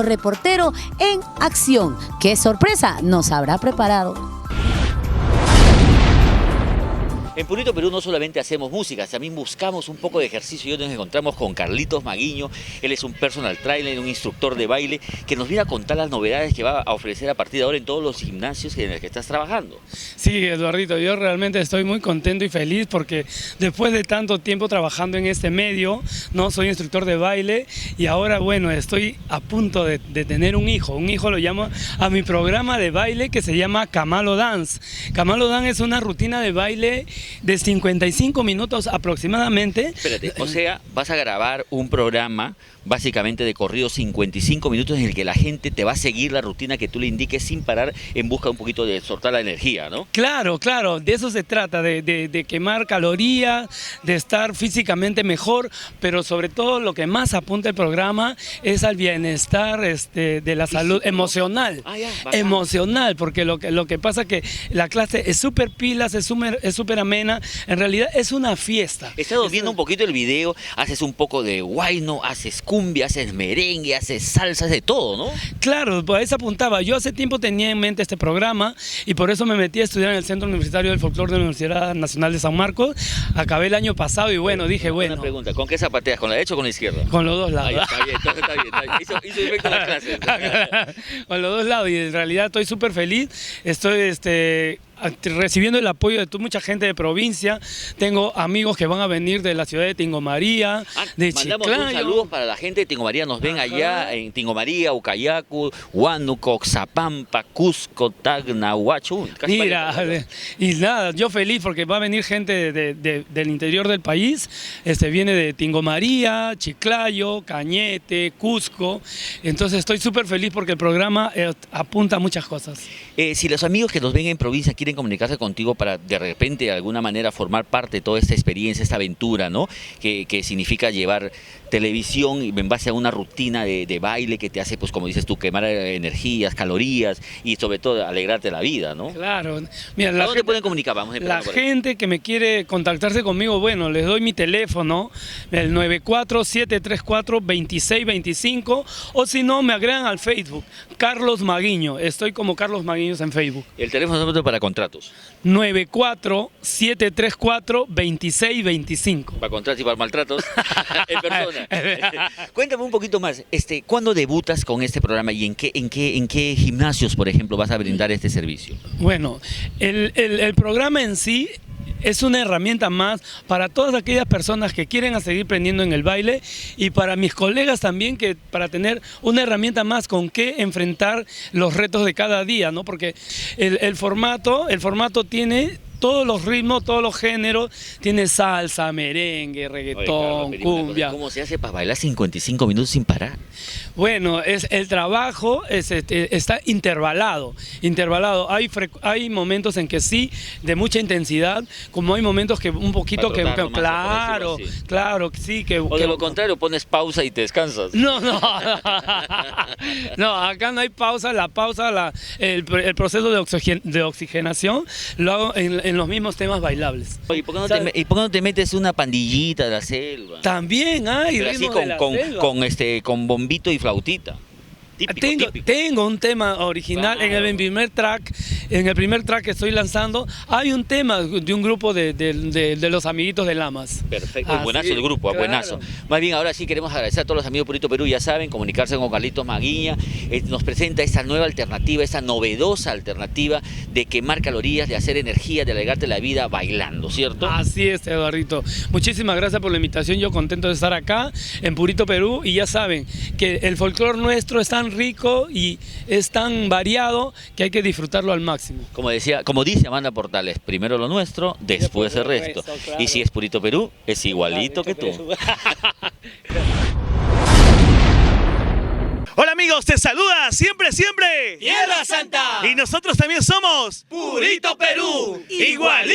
reportero en acción. ¿Qué sorpresa nos habrá preparado? En Purito Perú no solamente hacemos música, también buscamos un poco de ejercicio y hoy nos encontramos con Carlitos Maguiño. Él es un personal trainer, un instructor de baile que nos viene a contar las novedades que va a ofrecer a partir de ahora en todos los gimnasios en los que estás trabajando. Sí, Eduardito, yo realmente estoy muy contento y feliz porque después de tanto tiempo trabajando en este medio, no soy instructor de baile y ahora, bueno, estoy a punto de tener un hijo. Un hijo lo llamo a mi programa de baile que se llama Camalo Dance. Camalo Dance es una rutina de baile de 55 minutos aproximadamente. Espérate, o sea, vas a grabar un programa básicamente de corrido 55 minutos en el que la gente te va a seguir la rutina que tú le indiques sin parar en busca un poquito de soltar la energía, ¿no? Claro, claro, de eso se trata, de quemar calorías, de estar físicamente mejor, pero sobre todo lo que más apunta el programa es al bienestar de la salud emocional. Emocional, porque lo que pasa es que la clase es súper pilas, es súper amena, en realidad es una fiesta. He estado viendo un poquito el video, haces un poco de huayno, haces cumbia, haces merengue, haces salsa, haces de todo, ¿no? Claro, pues a eso apuntaba. Yo hace tiempo tenía en mente este programa y por eso me metí a estudiar en el Centro Universitario del Folclore de la Universidad Nacional de San Marcos. Acabé el año pasado y bueno, dije, bueno. Una pregunta, ¿con qué zapateas? ¿Con la derecha o con la izquierda? Con los dos lados. Ahí, está bien, entonces está bien. Hizo efecto las clases. Con los dos lados y en realidad estoy súper feliz. Estoy recibiendo el apoyo de mucha gente de provincia. Tengo amigos que van a venir de la ciudad de Tingo María, de mandamos Chiclayo. un saludo para la gente de Tingo María, nos ven allá en Tingo María, Ucayacu, Huánuco, Oxapampa, Cusco, Tacna, Huacho. Mira, y nada, yo feliz porque va a venir gente del interior del país, viene de Tingo María, Chiclayo, Cañete, Cusco, entonces estoy súper feliz porque el programa apunta a muchas cosas. Si los amigos que nos ven en provincia quieren comunicarse contigo para de repente de alguna manera formar parte de toda esta experiencia, esta aventura, ¿no? Que significa llevar televisión en base a una rutina de baile que te hace, pues como dices tú, quemar energías, calorías y sobre todo alegrarte la vida, ¿no? Claro. Mira, ¿A dónde pueden comunicar? Vamos a la gente que me quiere contactarse conmigo, bueno, les doy mi teléfono, el 94-734-2625, o si no, me agregan al Facebook, Carlos Maguiño. Estoy como Carlos Maguiño en Facebook. El teléfono para contratos. 94-734-2625. Para contratos y para maltratos en persona. Cuéntame un poquito más, ¿cuándo debutas con este programa y en qué gimnasios, por ejemplo, vas a brindar este servicio? Bueno, el programa en sí es una herramienta más para todas aquellas personas que quieren seguir aprendiendo en el baile y para mis colegas también, que para tener una herramienta más con qué enfrentar los retos de cada día, ¿no? Porque el formato tiene todos los ritmos, todos los géneros, tiene salsa, merengue, reggaetón, cumbia. ¿Cómo se hace para bailar 55 minutos sin parar? Bueno, el trabajo está intervalado. Hay momentos en que sí, de mucha intensidad, como hay momentos que un poquito que claro, sí. O de lo contrario, pones pausa y te descansas. No, acá no hay pausa. El proceso de oxigenación lo hago en los mismos temas bailables. ¿Y por qué no te metes una pandillita de la selva? También hay. Pero así con bombito y flautita. Típico. Tengo un tema original. Claro. En el primer track que estoy lanzando, hay un tema de un grupo de los amiguitos de Lamas. Perfecto, buenazo el grupo, claro. Buenazo. Más bien, ahora sí queremos agradecer a todos los amigos de Purito Perú, ya saben, comunicarse con Carlitos Maguiño, nos presenta esta nueva alternativa, esta novedosa alternativa de quemar calorías, de hacer energía, de alegarte la vida bailando, ¿cierto? Así es, Eduardito. Muchísimas gracias por la invitación, yo contento de estar acá en Purito Perú y ya saben que el folclore nuestro es tan rico y es tan variado que hay que disfrutarlo al máximo. Como dice Amanda Portales, primero lo nuestro, después el resto. Claro. Y si es Purito Perú, es igualito que tú. Hola amigos, te saluda siempre Tierra Santa. Y nosotros también somos Purito Perú, igualito.